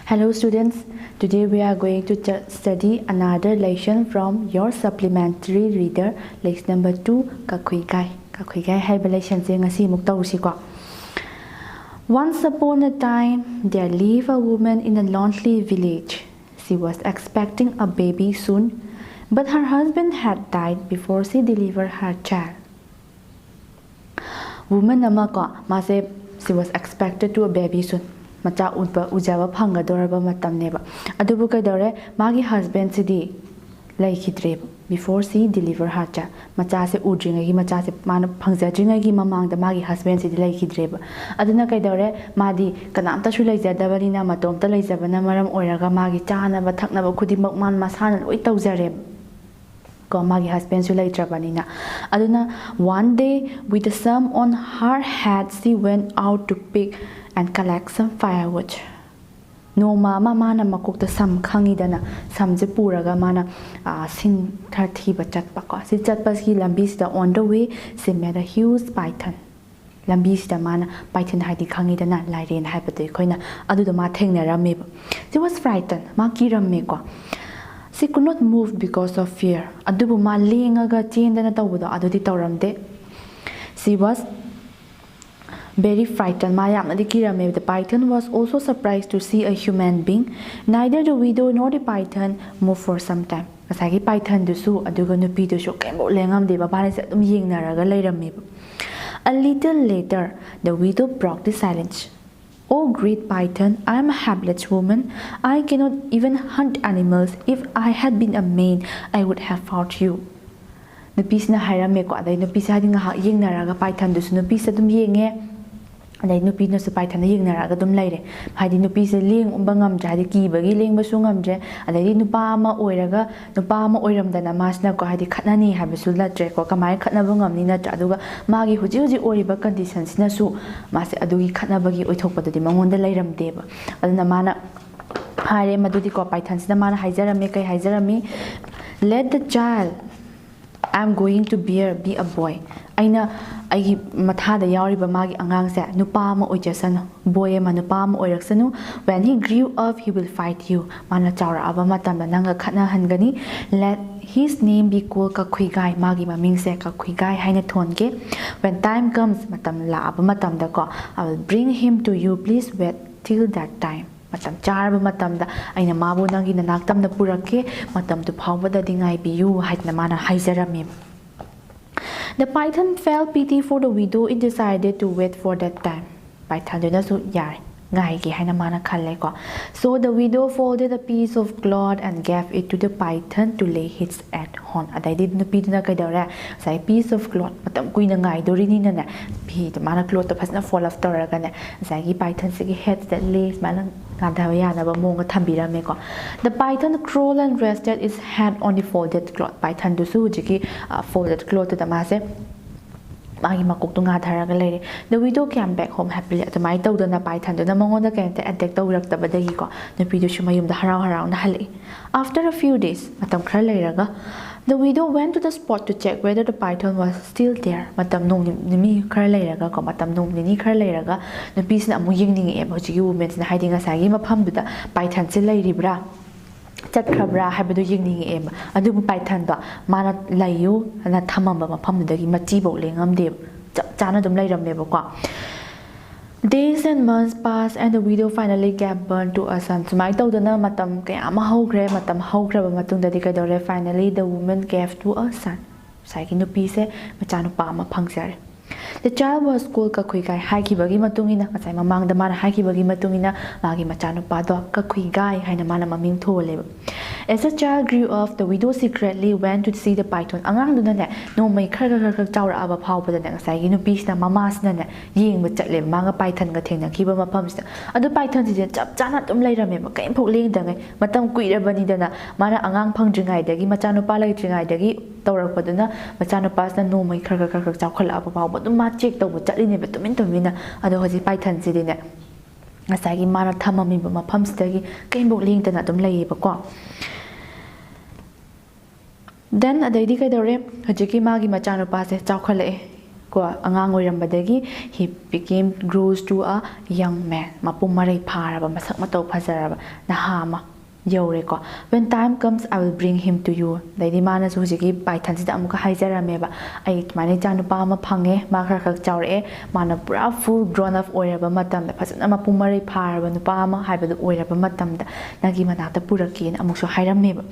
Hello students, today we are going to study another lesson from your supplementary reader, lesson number 2, Kakhuigai. Kakhuigai haiba lesson se ngasi muk tawsi ko. Once upon a time, there lived a woman in a lonely village. She was expecting a baby soon, but her husband had died before she delivered her child. Woman ama ko, she was expected to a baby soon. Macha ujaba phangadoraba matamneba adubu kaidore magi husband sidi laikhidre before she deliver her child macha se udringai gi macha se mana phangjadringai gi mamang da magi husband sidi laikhidre aduna kaidore madi kanamta su laijadabani na matomta laijabana maram oiraga magi chana ba thakna ba khudimak man masana loi tawjare ko magi husband su laitrabani na aduna one day with the sum on her head she went out to pick and collect some firewood. No mama mana makukta sam khangidana samje puraga mana sing tharthi bachat pako si chatpas ki lambi sida on the way she met a huge python. Lambi sida mana python haidi khangidana lairen haibatu khoina aduda ma thengnarame. She was frightened ma kiramme ko. She could not move because of fear. Adubu ma lengaga chendana tawuda adudi tawramde. She was very frightened. The python was also surprised to see a human being. Neither the widow nor the python moved for some time. Kasagi python dusu aduga nupi dusu kembo lengam de babane se adum yengnaraga leirame. A little later, the widow broke the silence. Oh great python, I am a helpless woman. I cannot even hunt animals. If I had been a man, I would have fought you. Nupisna hairame ko aday nupisa hadi nga yengnaraga python dusu nupisa dum yenge. Adai nupi no su python na yengnaraga dum laire hadi nupi se leng umba ngamje hadi kibagi leng basu ngamje adai nupa ama oiraga nupa ama oiramdana masna ko hadi khatnani habisu latre ko kamai khatnaba ngamni na aduga magi huji huji oriba conditions na su mase adugi khatnabagi oithokpadadi mangonda leiramdeba aduna mana hare madudi ko python sina mana haijarame kai haijarami let the child I am going to be a boy. Aina ai mathada yauriba magi angang se nupa ma oijasanu boy ma nupa ma oiraksanu when he grew up he will fight you mana chawra aba matamda nanga khatna hangani let his name be called Kakhuigai magi maming se Kakhuigai haina thonke when time comes matam la aba matamda ko I will bring him to you please wait till that time matam charba matamda aina mabu nangi nanak tamna purake matam tu phawbada dingai biyu haitna mana haijarame. The python felt pity for the widow. It decided to wait for that time. Python did not yar ngai ki haina mana khalle ko. So the widow folded a piece of cloth and gave it to the python to lay its head on. Adai did no pidna kaidara sai piece of cloth matam kuina ngai dorini na na pi the mana cloth to phasna fall off toraga ne sai ki python se head that lays mana the python crawled and rested its head on the folded cloth. Python do su jiki folded cloth to the masse. The widow came back home happily. At the my daughter na python the mongo came to attack the work the badahiko. The video shumayum the harau the hali. After a few days, Matam Kralairaga, the widow went to the spot to check whether the python was still there. Matam no nimi Kralairaga, Matam no nini Kralairaga, the piece na muying about you women hiding a sagima pambuda, python silla ribra. Chat crabra habadu ying em, a double python da, mana layu, and a tamamba pam the matibo lingam de, janadum later mebokwa. Days and months passed, and the widow finally gave birth to a son. So my daughter matam kayama ho grab matam ho grab matung dadikadore. Finally, the woman gave to a son. Saiki no piece, machano pama pangser. The child was called Kakhuigai. Haiki bagi matungina, as I'm among the man haiki bagi matungina, magi machano pado, Kakhuigai, Hainamana maming tole. As the child grew up, the widow secretly went to see the python. Angang duna no may chawra aba pow but the next I no piece na mamas nana, ying with chatle, manga python gatting and keep a pumps. Other pythons didn't chap janat later me, came po ling dang, matam queer banidana, mana angang pungjingai, dagi machano pala jingai, dagi, Tora Paduna, machano pasta no may chawkala aba pow, but the magic to chatlin but to mintomina, other was a python sitting there. As I give mana tamami, but my pumps dagi, came po ling than at them lay a Then a day dore, Hajiki Magi Machano pass a chocolate. ko angang oirambadagi he became grows to a young man mapum marai pharaba masak matau phazaraba nahama yaure ko when time comes I will bring him to you daidi mana su hujiki python sida amuka haijarame ba ai mane janu pa ma phange ma khar khak chaure mana pura full grown up oiraba matam da phasana mapum marai pharaba nu pa ma haibadu oiraba matam da nagi manata purakin amuksu hairame ba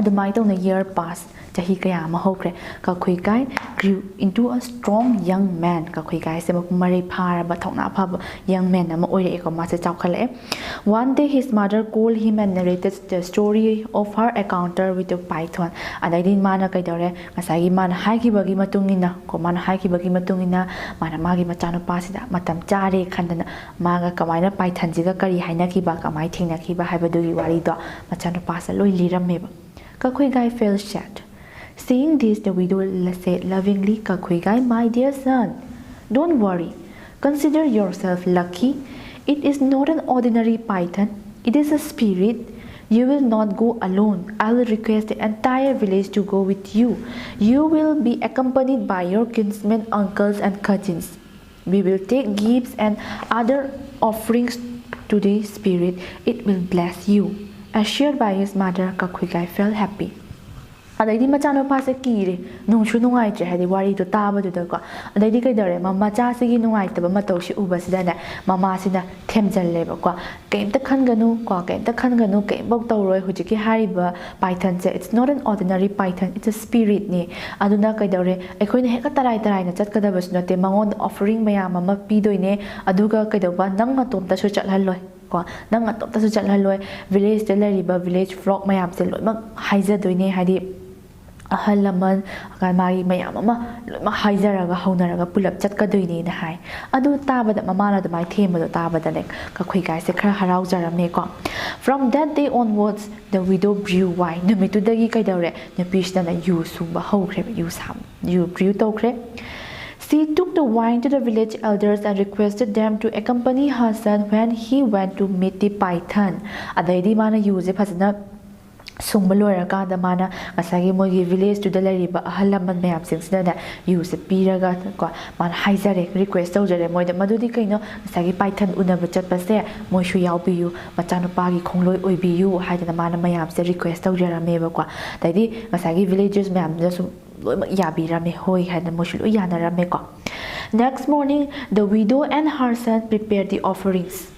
adumai tong na year pass chahi kaya ma hokre ka khui kai grew into a strong young man ka khui kai se mari phara ba thongna pha young man ama oire ko ma se chawkhale one day his mother called him and narrated the story of her encounter with the python adai din mana kai dore ngasai gi mana hai ki bagi matungina ko mana hai ki bagi matungina mana magi machano pa sida matam chare khandana maga kamaina python jiga kari haina ki ba kamai thingna ki ba haibadu gi wari do machano pa sa loi liramme ba ka khui gai felt sad. Seeing this, the widow said lovingly, Kakhuigai, my dear son, don't worry. Consider yourself lucky. It is not an ordinary python. It is a spirit. You will not go alone. I will request the entire village to go with you. You will be accompanied by your kinsmen, uncles and cousins. We will take gifts and other offerings to the spirit. It will bless you. Assured by his mother, Kakhuigai felt happy. Adaidi machano pa se kire nungshu nungai che hadi wari to taba du da ko adaidi kai dare mama cha se gi nungai ta ba matau shi uba sida na mama sida themjal le ba ko keim ta khan ganu ko keim ta khan ganu keim bok taw roi huji ki hari ba python che it's not an ordinary python it's a spirit ni aduna kai dare ekhoi ne heka tarai na chat ka da bas na te mangon offering mayam ama pi doi ne aduga kai da ba nang matom ta su chat hal loi ko nang matom ta su chat hal loi village te la riba village flock mayam se loi mak haiza doi ne hadi ahal laman kan magi mayam ama ma haizaraga haunaraga pulap chatkadoini na hai adu tabada mamana da mai themado tabada nek ka khoi kai se khara harau jarame ko from that day onwards the widow brew wine numitu dagi kai dore nepishna na yu suba hokre yu sam yu brew tokre. She took the wine to the village elders and requested them to accompany her son when he went to meet the python adaidi mana use phasana Sumbalora da mana ngasagi mogi village to the lariba ahalaman mayam singsina na use piraga ko man haizare request tawjare moida madudi kaino ngasagi python unaba chatpase moi shu yaubiyu machanu pagi khongloi oibiyu haidana mana mayam se request tawjara meba ko daidi ngasagi villagers mayam jasu yabirame hoi haidana moi shu yanarame ko. Next morning the widow and her son prepared the offerings.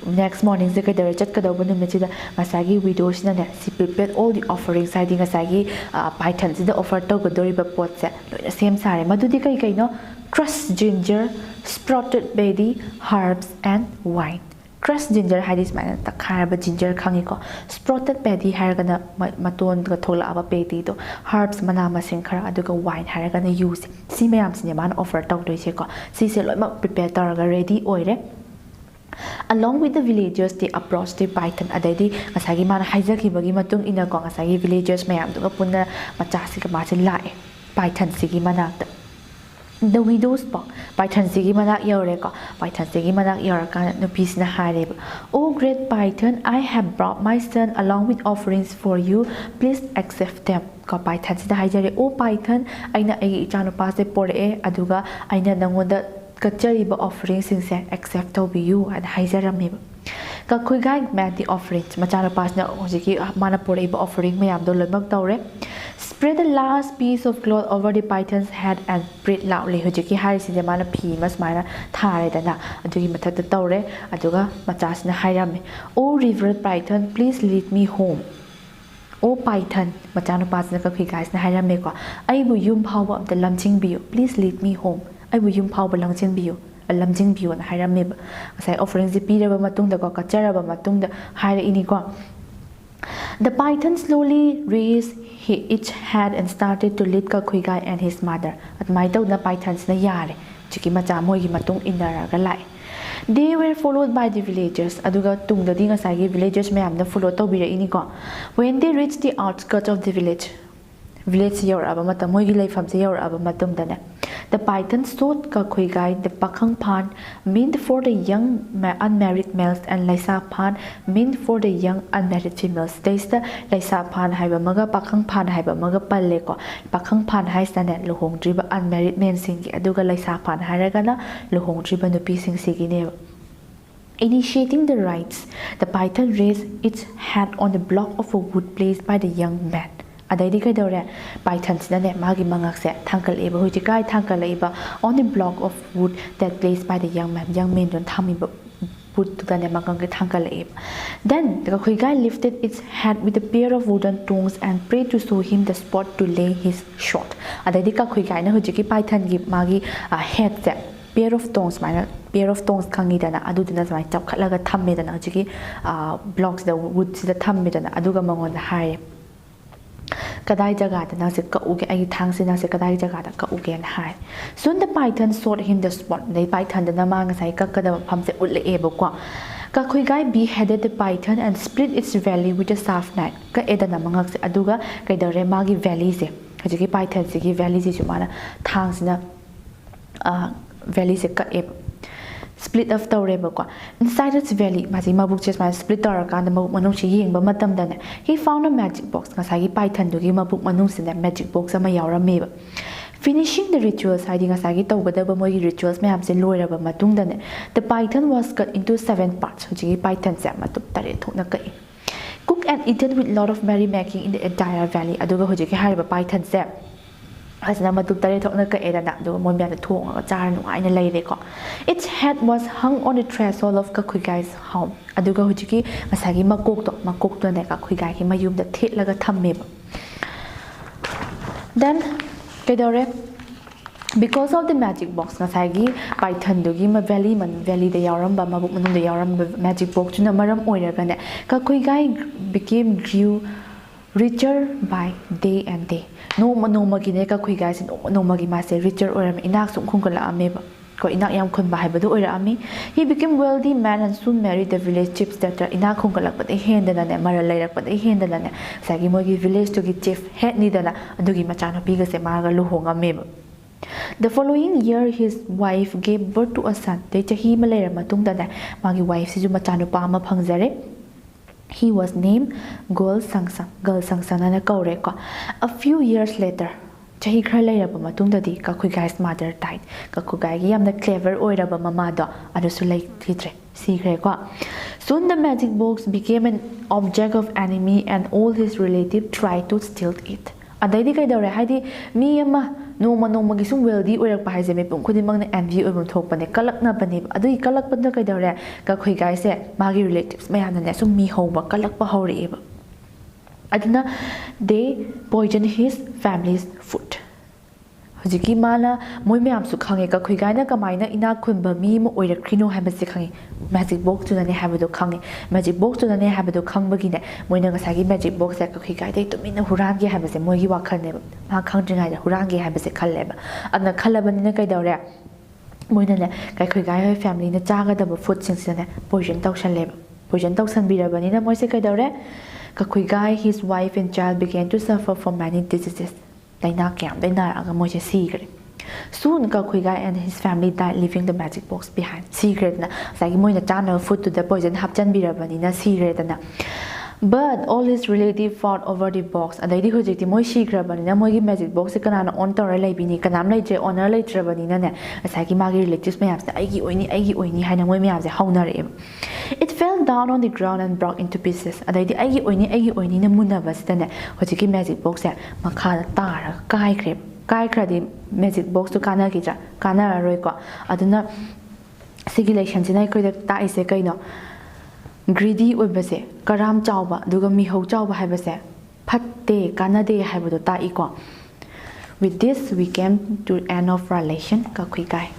Next morning, the Kadara Chatkadabun Machida, Masagi widows, she prepared all the offerings, hiding Asagi pythons, the offer Togodoriba pots, the same sare, Madudika Kaino, crushed ginger, sprouted baby, herbs, and wine. Crushed ginger had this man, the caraba ginger kaniko, sprouted baby, Haragana Maton, the Tola Aba Petito, herbs, Manama Sinkara, Aduka wine, Haragana use. See, Mayam Sinaman offered Tok to Isiko, see, prepared Taraga ready oire. Along with the villagers, they approached the python. Adaidi, ngasagi mana haizaki bagi matung ina ko ngasagi villagers mayam tu kapuna macasi ka macam lai python sigi mana. The widow spoke. Python sigi mana yore ko. Python sigi mana yore kan no piece na harib. Oh great python, I have brought my son along with offerings for you. Please accept them. Ko python sida haijare. Oh python, aina ai ichano pase pore aduga aina nangoda Kachariba offerings accept to be you and Haizaram. Kakhuigai met the offerings, Machana Pasna Ojiki, Manaporiba offering Mayam Dolamak Tore. Spread the last piece of cloth over the python's head and breathe loudly. Hujiki Harris in the mana P, Masmana, Taredana, Adugi Matata Tore, Aduga, Matasna Hayame. Oh, revered python, please lead me home. Oh, python, Machana Pasna Kakhuigai Naharameko. I will yum power of the Lamching Bio, please lead me home. I will yum power Langchin Bio. A lamjing view and hire mib. As I offering the Peter Matung the Cocacheraba Matung the hire iniqua. The python slowly raised its head and started to lead Kakhuigai and his mother. At my dog the pythons na yare, Chikimacha Mogi Matung in the Ragalai. They were followed by the villagers. Aduga tung the Dingasagi villagers may have the follow Tobira iniqua. When they reached the outskirts of the village Yoraba Matamogi lay from the Yoraba Matum dana. The python sought ka khuigai the pakhang phan meant for the young unmarried males and laisa phan meant for the young unmarried females. This the laisa phan haiba maga pakhang phan haiba maga palle ko pakhang phan haisa ne luhongdriba unmarried men sing aduga laisa phan hairaga na luhongdriba nupi sing sigi ne. Initiating the rites, the python raised its head on the block of a wood placed by the young man. Adaidi kai dore python sina ne magi mangak se thangkal eba huji kai thangkal eba on the block of wood that placed by the young man. Young man don thami wood to the magang ke thangkal eba. Then the khuigai lifted its head with a pair of wooden tongs and prayed to show him the spot to lay his shot. Adaidi ka khuigai na huji ki python gi magi head se pair of tongs mana pair of tongs khangi dana adudina samai chap khatlaga thamme dana hujiki blocks the wood sida thamme dana aduga mangon haire kadai jaga da na se ka uge ai thang se na se kadai jaga da ka uge an hai. Soon the python showed him the spot. The python da ma nga sai ka kada pham se ulle e ba kwa ka khuigai beheaded the python and split its belly with a shaft knife. Ka edana mangak se aduga kaidare magi belly se hujiki python se gi belly se chumana thang sina valley se ka split of tawreba kwa inside its valley masi mabuk chest ma split tar ka da mabuk manung chi yeng ba matam da ne he found a magic box nga sa gi python du gi mabuk manung se ne magic box ama yaurame ba. Finishing the rituals hiding nga sa gi tawgada ba moi rituals me am se loira ba matung da ne the python was cut into 7 parts huji gi python se matup tare thokna ka cooked and eaten with lot of merrymaking in the entire valley aduga huji gi hariba python se asna matup tare thokna ka edana do moi mya thong ga char nu aina leire ko. Its head was hung on the threshold of ka khuigai's home aduga hujiki masagi makok to ne ka khuigai ki mayum da thetlaga thamme ba. Then kedore because of the magic box ngasagi python dugi ma valley da yaram ba mabuk manung da yaram magic box na maram oiraga ne ka khuigai became grew richer by day and day. No magi ne ka khuigai sin no magi ma se richer oram inak sum khungkala ame ba ko inak yam khun ba haibadu oira ami. He became wealthy man and soon married the village chiefs that inak khungkala pa de hendana ne mara lairak pa de hendana ne sagi mogi village to gi chief head ni dana adugi machana pi ga se marga luhonga me ba. The following year his wife gave birth to a son. De chahi ma laira matung da magi wife si ju machanu pa ma phangjare. He was named Gol Sangsang. Gol Sangsang na kaure ko. A few years later, chahi khar laira ba matung da di ka khuigai's mother died. Ka khuigai gi yamna clever oira ba mama da adu su lai thitre secret ko. Soon the magic box became an object of enemy and all his relatives tried to steal it. Adai di kai dore haidi mi ama no gi sum wealthy oirak pa haise me pum khudi mang na envy oibum thok pane kalak na pane adui kalak pa da kai dore ka khuigai se magi relatives mayam na sum mi hoba kalak pa hori eba aduna they poison his family's food. Hujiki mana moi mayam su khange ka khuigai na kamaina ina khunba mi mo oirakhrino haiba se khange magic box tu na ne haiba do khange magic box tu na ne haiba do khangba gi ne moi na sagi magic box ka khuigai dai to min huran ge haiba se moi gi wakhal ne ma khangjingai da huran ge haiba se khalle ba adna khalabani na kai dawre moi na ne kai khuigai hoi family na chaga da food sing se ne poison tawsan le poison tawsan bi rabani na moi se kai dawre ka khuigai his wife and child began to suffer from many diseases. Soon ka khuigai and his family died leaving the magic box behind. Secret na sagi moi na chana food to the poison hapchan birabani na secret na. But all his relatives fought over the box. Adai di hojikti moi secret na moi gi magic box kana na on tor lai bini kanam lai je honor lai trabani na ne sagi magi relatives mayam se ai gi oini haina moi mayam se haunare. It fell down on the ground and broke into pieces. Adai di ai gi oini na munna basita ne hojiki magic box se makha tar kai krep kai kradi magic box to kana ki ja kana roi ko aduna sigilation sinai ko ta ise kaino greedy oibase karam chawba duga mi ho chawba haibase phatte kanade haibado ta iko. With this we came to end of relation ka khuigai.